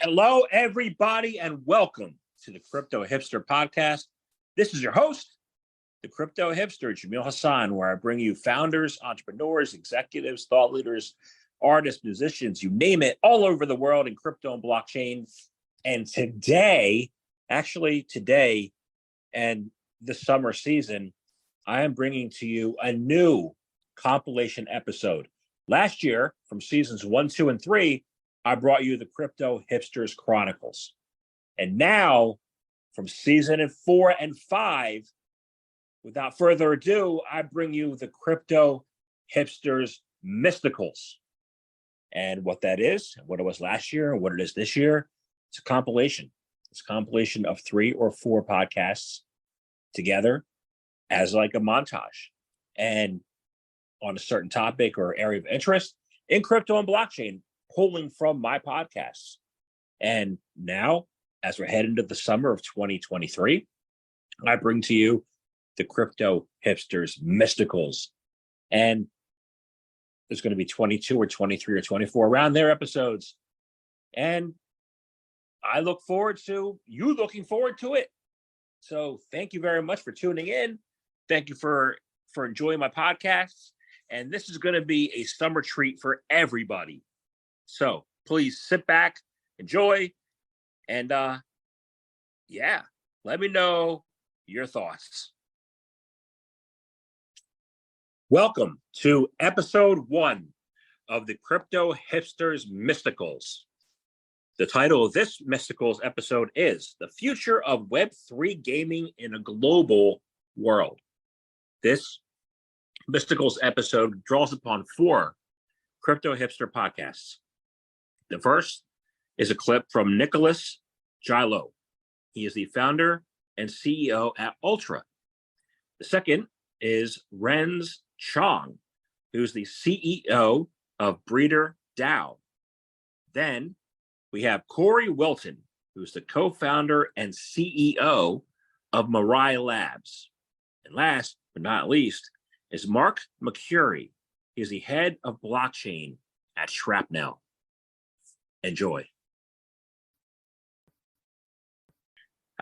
Hello, everybody, and welcome to the Crypto Hipster Podcast. This is your host, the Crypto Hipster, Jamil Hassan, where I bring you founders, entrepreneurs, executives, thought leaders, artists, musicians, you name it, all over the world in crypto and blockchain. And today and this summer season, I am bringing to you a new compilation episode. Last year, from seasons 1, 2, and 3, I brought you the Crypto Hipsters Chronicles. And now, from season 4 and 5, without further ado, I bring you the Crypto Hipsters Mysticals. And what that is, what it was last year, and what it is this year, it's a compilation. It's a compilation of 3 or 4 podcasts together as like a montage. And on a certain topic or area of interest in crypto and blockchain, pulling from my podcasts. And now, as we're heading into the summer of 2023, I bring to you the Crypto Hipsters Mysticals. And there's going to be 22 or 23 or 24 around their episodes. And I look forward to you looking forward to it. So thank you very much for tuning in. Thank you for enjoying my podcasts. And this is going to be a summer treat for everybody. So please sit back, enjoy, and let me know your thoughts. Welcome to episode 1 of the Crypto Hipsters Mysticals. The title of this Mysticals episode is The Future of Web3 Gaming in a Global World. This Mysticals episode draws upon 4 Crypto Hipster podcasts. The first is a clip from Nicolas Gilot. He is the founder and CEO at Ultra. The second is Renz Chong, who's the CEO of Breeder DAO. Then we have Wilton, who's the co-founder and CEO of Mirai Labs. And last but not least is Marc Mercuri. He is the head of blockchain at Shrapnel. Enjoy.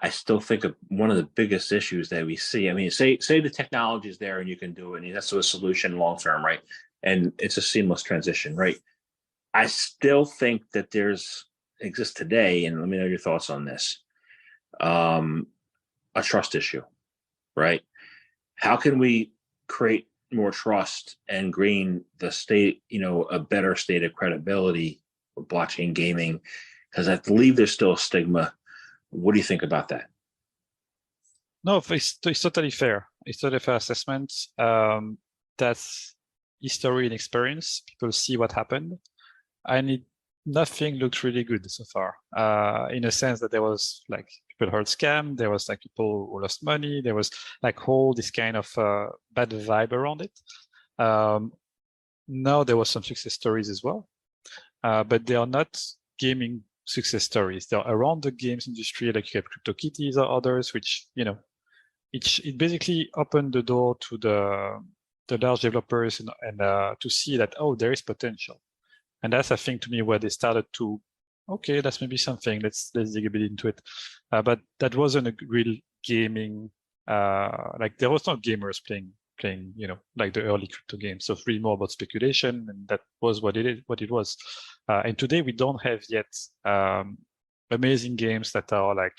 I still think of one of the biggest issues that we see. I mean, say the technology is there and you can do it, and that's a solution long term, right? And it's a seamless transition, right? I still think that exists today, and let me know your thoughts on this, a trust issue, right? How can we create more trust and gain the state, a better state of credibility with blockchain gaming? Because I believe there's still a stigma. What do you think about that? No, it's totally fair. It's totally fair assessment. That's history and experience. People see what happened. And nothing looked really good so far. In a sense that there was like people heard scam, there was like people who lost money, there was like all this kind of bad vibe around it. Now there was some success stories as well, but they are not gaming success stories. They're around the games industry, like you have CryptoKitties or others, which it basically opened the door to the large developers and to see that there is potential. And that's, I think, to me, where they started to, okay, that's maybe something. Let's dig a bit into it. But that wasn't a real gaming. Like there was not gamers playing, like the early crypto games. So it's really more about speculation, and that was what it was. And today we don't have yet amazing games that are like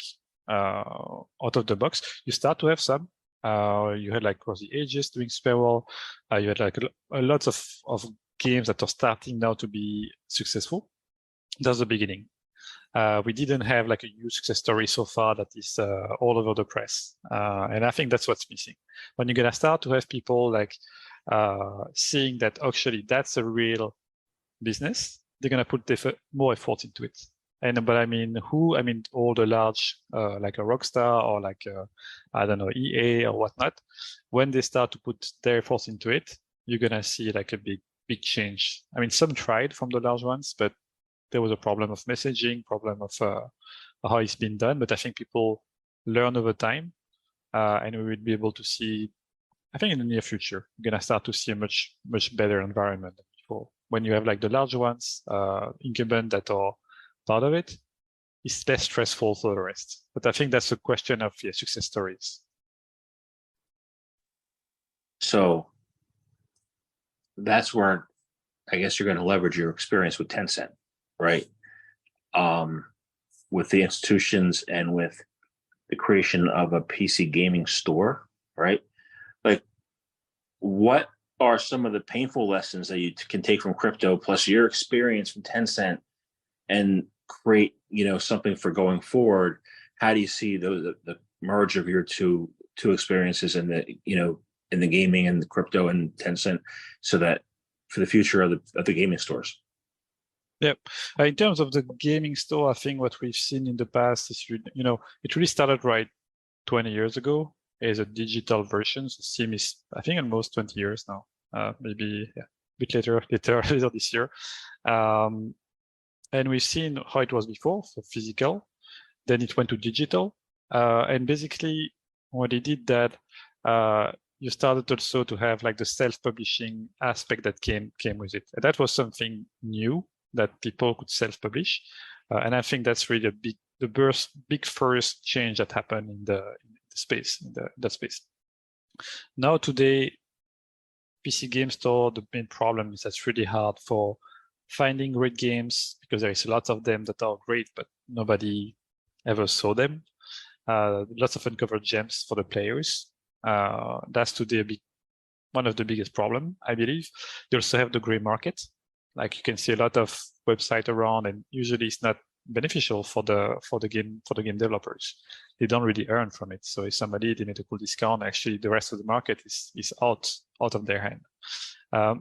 out of the box. You start to have some. You had like Cross the Ages doing super well. You had like a lot of games that are starting now to be successful. That's the beginning. We didn't have like a huge success story so far that is all over the press. And I think that's what's missing. When you're going to start to have people like seeing that actually that's a real business, they're going to put more effort into it. But I mean, all the large, like a Rockstar or like, I don't know, EA or whatnot, when they start to put their efforts into it, you're going to see like a big change. I mean, some tried from the large ones, but there was a problem of messaging, problem of how it's been done. But I think people learn over time, and we will be able to see, I think in the near future, we're going to start to see a much better environment than before. When you have like the large ones, incumbent that are part of it, it's less stressful for the rest. But I think that's a question of success stories. So that's where I guess you're going to leverage your experience with Tencent, right? With the institutions and with the creation of a PC gaming store, right? Like, what are some of the painful lessons that you can take from crypto plus your experience from Tencent and create, something for going forward? How do you see the merge of your two experiences in the gaming and the crypto and Tencent, so that for the future of the gaming stores? Yep. In terms of the gaming store, I think what we've seen in the past is, it really started right 20 years ago as a digital version. So Steam is, I think, almost 20 years now, maybe a bit later this year. And we've seen how it was before, so physical, then it went to digital. And basically when they did that, you started also to have like the self-publishing aspect that came with it. And that was something new, that people could self-publish. And I think that's really the big first change that happened in that space. Now today, PC game store, the main problem is that's really hard for finding great games, because there is lots of them that are great, but nobody ever saw them. Lots of uncovered gems for the players. That's today one of the biggest problem, I believe. You also have the gray market. Like, you can see a lot of website around, and usually it's not beneficial for the game developers. They don't really earn from it. So if they made a cool discount, actually the rest of the market is out of their hand.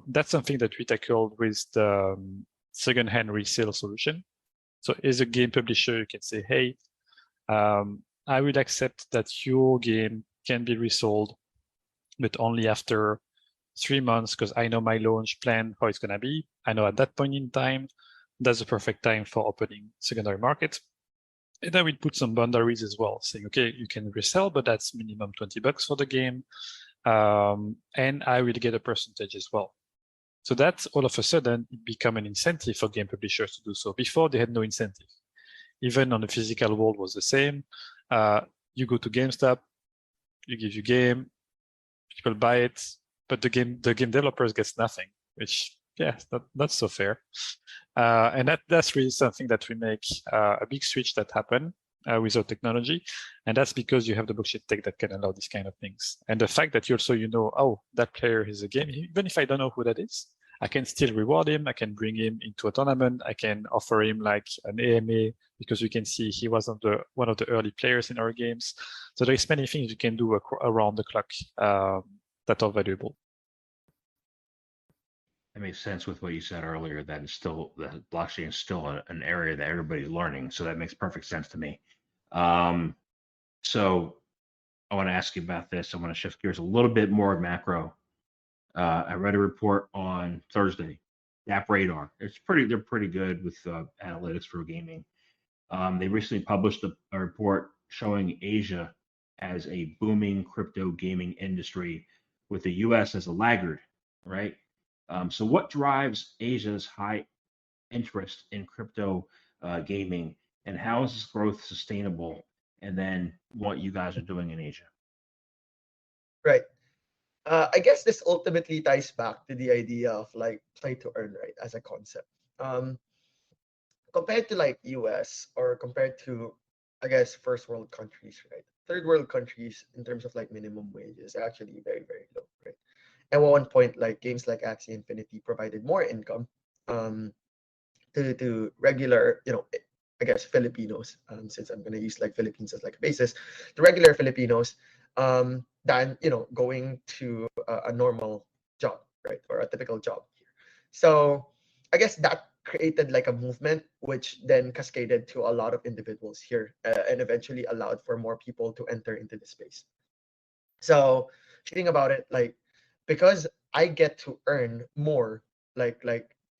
That's something that we tackled with the second-hand resale solution. So as a game publisher, you can say, hey, I will accept that your game can be resold, but only after 3 months, because I know my launch plan, how it's going to be. I know at that point in time, that's the perfect time for opening secondary market. And I will put some boundaries as well, saying, okay, you can resell, but that's minimum $20 for the game. And I will get a percentage as well. So that's all of a sudden it become an incentive for game publishers to do so. Before, they had no incentive. Even on the physical world was the same. You go to GameStop, you give your game, people buy it, but the game developers gets nothing, which not so fair. And that's really something that we make a big switch that happened with our technology, and that's because you have the blockchain tech that can allow these kind of things. And the fact that you also oh, that player is a game, even if I don't know who that is, I can still reward him. I can bring him into a tournament. I can offer him like an AMA, because we can see he was one of the early players in our games. So there's many things you can do around the clock that are valuable. That makes sense with what you said earlier, that the blockchain is still an area that everybody's learning. So that makes perfect sense to me. So I want to ask you about this. I want to shift gears a little bit more macro. I read a report on Thursday, App Radar. They're pretty good with analytics for gaming. They recently published a report showing Asia as a booming crypto gaming industry, with the US as a laggard, right? So what drives Asia's high interest in crypto gaming, and how is this growth sustainable? And then what you guys are doing in Asia? Right. I guess this ultimately ties back to the idea of like play to earn, right, as a concept. Compared to like US, or compared to, I guess, first world countries, right? Third world countries, in terms of like minimum wages, are actually very, very low, right? At one point, like games like Axie Infinity provided more income to regular, I guess, Filipinos, since I'm going to use like Philippines as like a basis, the regular Filipinos, than, going to a normal job, right? Or a typical job here. So I guess that created like a movement, which then cascaded to a lot of individuals here, and eventually allowed for more people to enter into the space. So think about it, like, because I get to earn more, like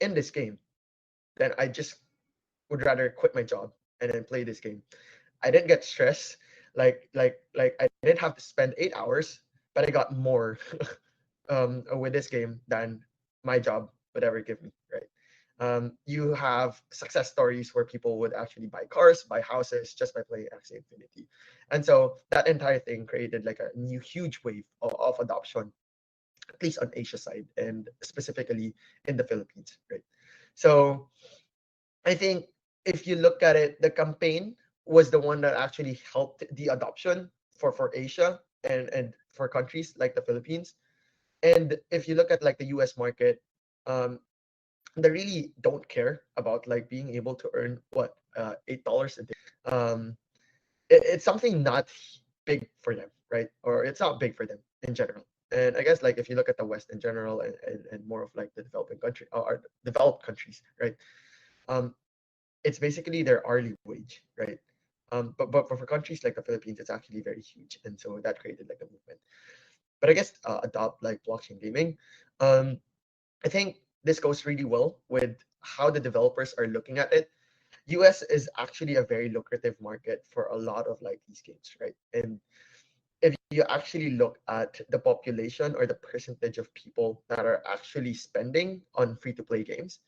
in this game, then I just would rather quit my job and then play this game. I didn't get stressed, like I didn't have to spend 8 hours, but I got more with this game than my job would ever give me, right? you have success stories where people would actually buy cars, buy houses just by playing Axie Infinity. And so that entire thing created like a new huge wave of adoption, at least on Asia side and specifically in the Philippines, right? So I think if you look at it, the campaign was the one that actually helped the adoption for Asia and for countries like the Philippines. And if you look at like the US market, um, they really don't care about like being able to earn what $8 a day. It's something not big for them, right? Or it's not big for them in general. And I guess like if you look at the West in general and more of like the developing country or developed countries, right? Um, it's basically their hourly wage, right? But for countries like the Philippines, it's actually very huge, and so that created like a movement. But I guess adopt like blockchain gaming. Um, I think this goes really well with how the developers are looking at it. US is actually a very lucrative market for a lot of like these games, right? And if you actually look at the population or the percentage of people that are actually spending on free to play games,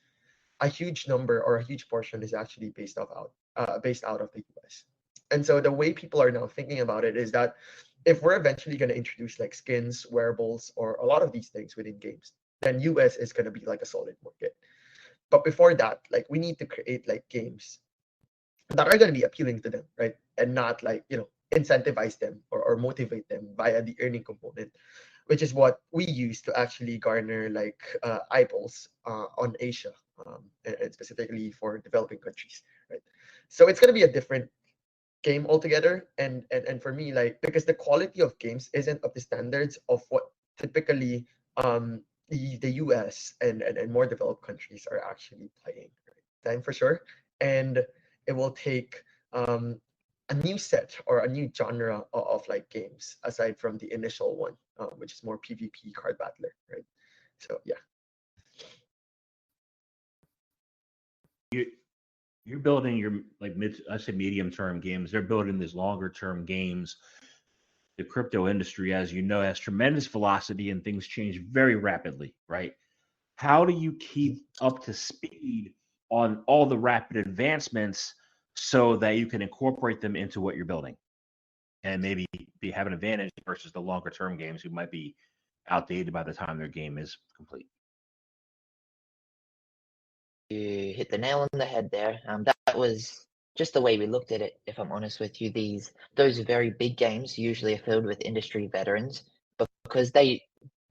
a huge number or a huge portion is actually based out of the US. And so the way people are now thinking about it is that if we're eventually going to introduce like skins, wearables, or a lot of these things within games, then US is going to be like a solid market. But before that, like we need to create like games that are going to be appealing to them, right? And not like, incentivize them or motivate them via the earning component, which is what we use to actually garner like eyeballs on Asia, and specifically for developing countries, right? So it's going to be a different game altogether. And for me, like, because the quality of games isn't of the standards of what typically the US and more developed countries are actually playing, right? Time for sure. And it will take a new set or a new genre of like games aside from the initial one, which is more PvP card battler, right? So yeah. You you're building your like I say medium term games. They're building these longer term games. The crypto industry, as you know, has tremendous velocity and things change very rapidly, right? How do you keep up to speed on all the rapid advancements so that you can incorporate them into what you're building and maybe have an advantage versus the longer term games who might be outdated by the time their game is complete? You hit the nail on the head there. That was just the way we looked at it. If I'm honest with you, those very big games usually are filled with industry veterans, but because they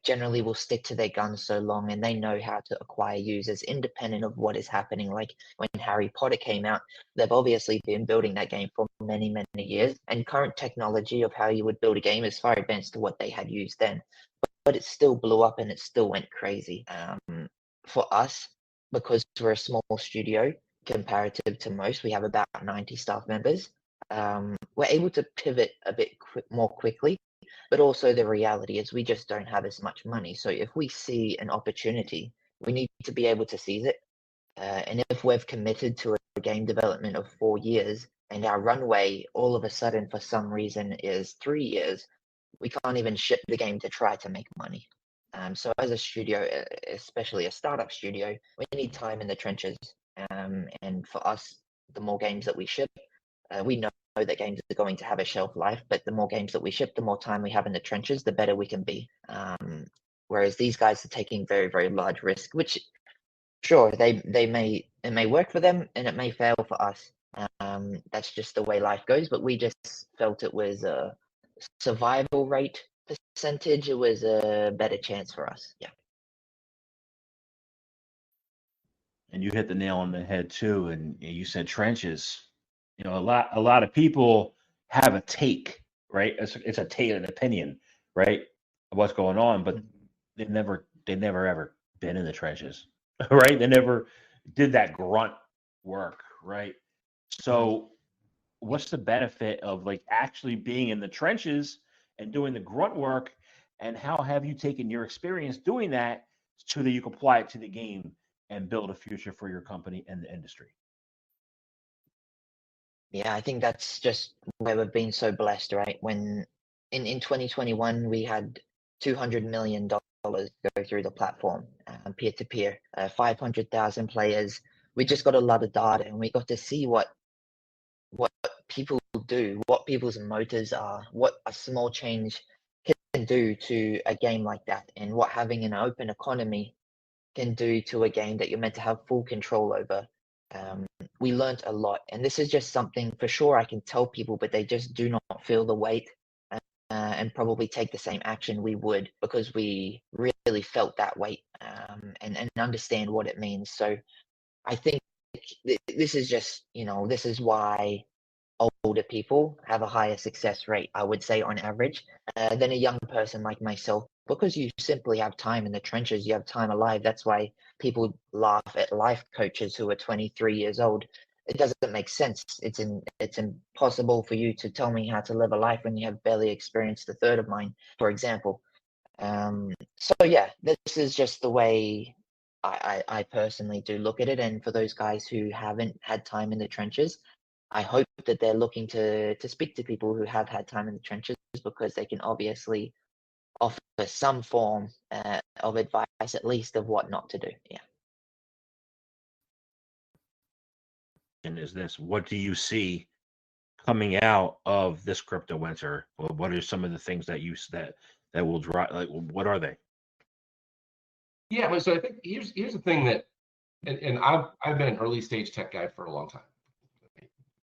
generally will stick to their guns so long and they know how to acquire users independent of what is happening. Like when Harry Potter came out, they've obviously been building that game for many, many years, and current technology of how you would build a game is far advanced to what they had used then. But it still blew up and it still went crazy. For us, because we're a small studio comparative to most, we have about 90 staff members. We're able to pivot a bit more quickly, but also the reality is we just don't have as much money. So if we see an opportunity, we need to be able to seize it. And if we've committed to a game development of 4 years and our runway all of a sudden for some reason is 3 years, we can't even ship the game to try to make money. So as a studio, especially a startup studio, we need time in the trenches. And for us, the more games that we ship, we know that games are going to have a shelf life, but the more games that we ship, the more time we have in the trenches, the better we can be. Whereas these guys are taking very, very large risk, which sure, it may work for them and it may fail for us. That's just the way life goes, but we just felt it was a survival rate percentage, it was a better chance for us. Yeah. And you hit the nail on the head too. And you said trenches. A lot of people have a take, right? It's a take, an opinion, right, of what's going on, but they never ever been in the trenches, right? They never did that grunt work, right? So what's the benefit of like actually being in the trenches and doing the grunt work, and how have you taken your experience doing that so that you can apply it to the game and build a future for your company and the industry? Yeah, I think that's just where we've been so blessed, right? When in 2021 we had $200 million go through the platform, peer to peer, 500,000 players. We just got a lot of data, and we got to see what people do, what people's motives are, what a small change can do to a game like that, and what having an open economy can do to a game that you're meant to have full control over. We learned a lot, and this is just something for sure I can tell people, but they just do not feel the weight and probably take the same action we would, because we really felt that weight, and understand what it means. So I think this is just, this is why older people have a higher success rate, I would say, on average, than a young person like myself, because you simply have time in the trenches, you have time alive. That's why people laugh at life coaches who are 23 years old. It doesn't make sense. It's impossible for you to tell me how to live a life when you have barely experienced a third of mine, for example. So yeah, this is just the way I personally do look at it. And for those guys who haven't had time in the trenches, I hope that they're looking to speak to people who have had time in the trenches, because they can obviously offer some form of advice, at least, of what not to do. Yeah. And is this, what do you see coming out of this crypto winter? Or what are some of the things that that will drive? Like, what are they? Yeah, so I think here's the thing that, and I've been an early stage tech guy for a long time.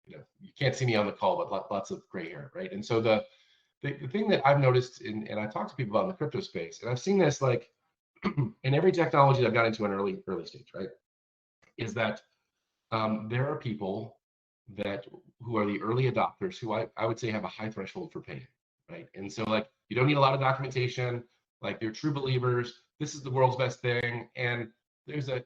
You can't see me on the call, but lots of gray hair, right? And so the thing that I've noticed, and I talk to people about in the crypto space, and I've seen this like in every technology that I've got into an early stage, right, is that there are people who are the early adopters who I would say have a high threshold for paying, right? And so like, you don't need a lot of documentation, like they're true believers, this is the world's best thing. And there's a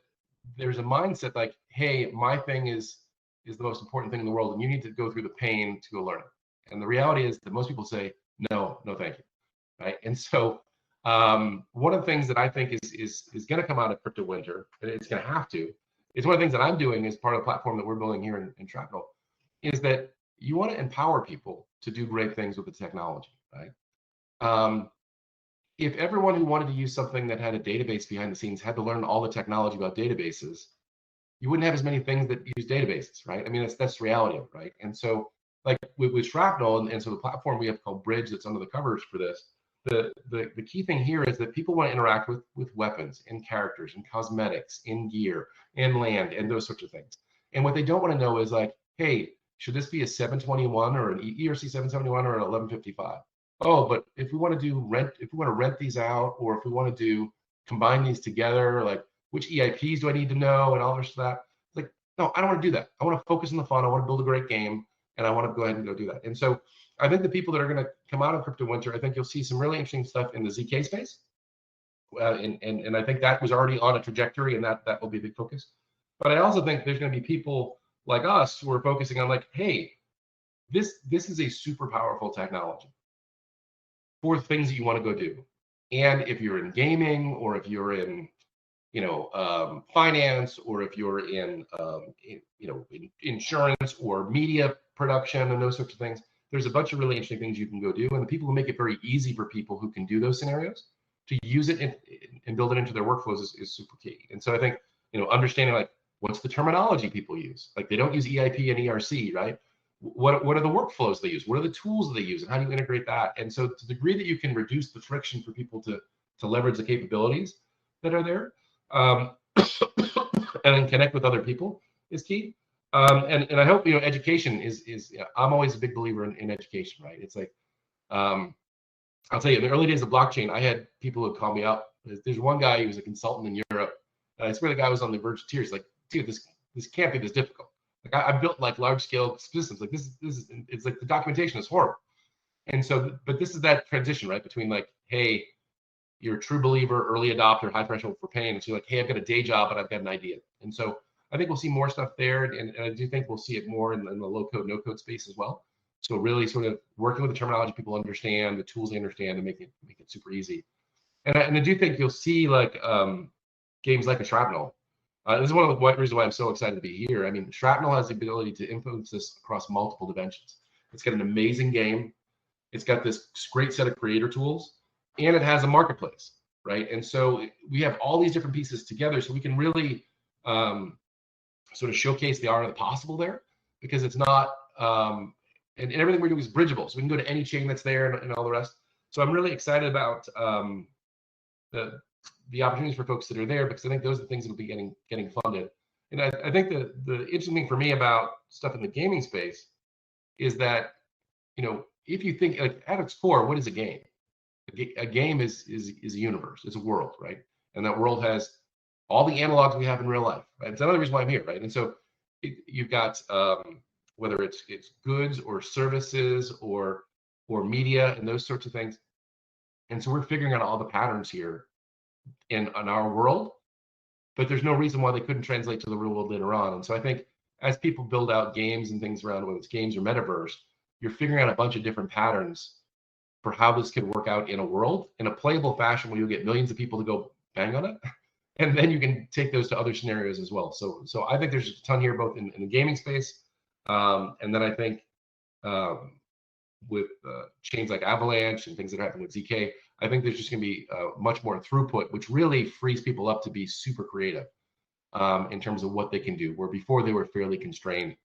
mindset like, hey, my thing is the most important thing in the world, and you need to go through the pain to learn it. And the reality is that most people say, no, thank you, right? And so one of the things that I think is going to come out of crypto winter, and it's going to have to, it's one of the things that I'm doing as part of the platform that we're building here in Shrapnel, is that you want to empower people to do great things with the technology, right? If everyone who wanted to use something that had a database behind the scenes had to learn all the technology about databases, you wouldn't have as many things that use databases, right? I mean, that's the reality of it, right? And so like with Shrapnel, and so the platform we have called Bridge that's under the covers for this, the key thing here is that people want to interact with weapons and characters and cosmetics and gear and land and those sorts of things. And what they don't want to know is like, hey, should this be a 721 or an ERC 771 or an 1155? Oh, but if we want to rent these out, or if we want to combine these together, like which EIPs do I need to know and all this that? Like, no, I don't want to do that. I want to focus on the fun. I want to build a great game, and I want to go ahead and go do that. And so I think the people that are going to come out of crypto winter, I think you'll see some really interesting stuff in the ZK space. And I think that was already on a trajectory, and that will be a big focus. But I also think there's going to be people like us who are focusing on like, hey, this is a super powerful technology for things that you want to go do. And if you're in gaming, or if you're in finance, or if you're in insurance or media production and those sorts of things, there's a bunch of really interesting things you can go do. And the people who make it very easy for people who can do those scenarios to use it and build it into their workflows is super key. And so I think, understanding like, what's the terminology people use? Like, they don't use EIP and ERC, right? What are the workflows they use? What are the tools they use, and how do you integrate that? And so to the degree that you can reduce the friction for people to leverage the capabilities that are there, and then connect with other people is key. And I hope, education is I'm always a big believer in education, right? It's like, I'll tell you, in the early days of blockchain, I had people who would call me up. There's one guy, he was a consultant in Europe. I swear the guy was on the verge of tears. Like, dude, this can't be this difficult. Like, I built like large scale systems. Like this is it's like the documentation is horrible. And so, but this is that transition, right? Between like, hey, you're a true believer, early adopter, high threshold for pain. And so you're like, hey, I've got a day job, but I've got an idea. And so I think we'll see more stuff there. And I do think we'll see it more in the low code, no code space as well. So really sort of working with the terminology people understand, the tools they understand, and make it super easy. And I do think you'll see like games like a Shrapnel. This is one of the reasons why I'm so excited to be here. I mean, Shrapnel has the ability to influence this across multiple dimensions. It's got an amazing game. It's got this great set of creator tools, and it has a marketplace. right? And so we have all these different pieces together, so we can really sort of showcase the art of the possible there, because it's not, and everything we're doing is bridgeable, so we can go to any chain that's there and all the rest. So I'm really excited about the opportunities for folks that are there, because I think those are the things that will be getting funded. And I think the interesting thing for me about stuff in the gaming space is that, if you think, like, at its core, what is a game? A game is a universe. It's a world, right? And that world has all the analogs we have in real life, right? It's another reason why I'm here, right? And so you've got whether it's goods or services or media and those sorts of things. And so we're figuring out all the patterns here in our world, but there's no reason why they couldn't translate to the real world later on. And so I think as people build out games and things around, whether it's games or metaverse, you're figuring out a bunch of different patterns for how this could work out in a world in a playable fashion where you'll get millions of people to go bang on it. And then you can take those to other scenarios as well. So I think there's a ton here, both in the gaming space. And then I think with chains like Avalanche and things that happen with ZK, I think there's just going to be much more throughput, which really frees people up to be super creative in terms of what they can do, where before they were fairly constrained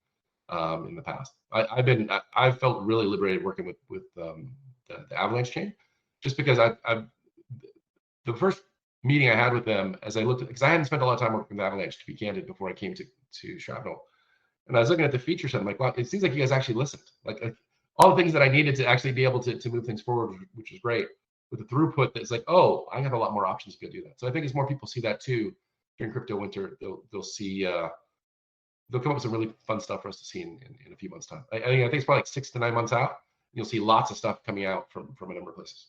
in the past. I've felt really liberated working with the Avalanche chain, just because the first meeting I had with them, as I looked at, because I hadn't spent a lot of time working with Avalanche, to be candid, before I came to Shrapnel. And I was looking at the feature set. I'm like, wow, it seems like you guys actually listened. Like all the things that I needed to actually be able to move things forward, which is great. With the throughput, that's like, oh, I have a lot more options to go do that. So I think as more people see that too during crypto winter, they'll see they'll come up with some really fun stuff for us to see in a few months' time. I think it's probably like 6 to 9 months out. You'll see lots of stuff coming out from a number of places.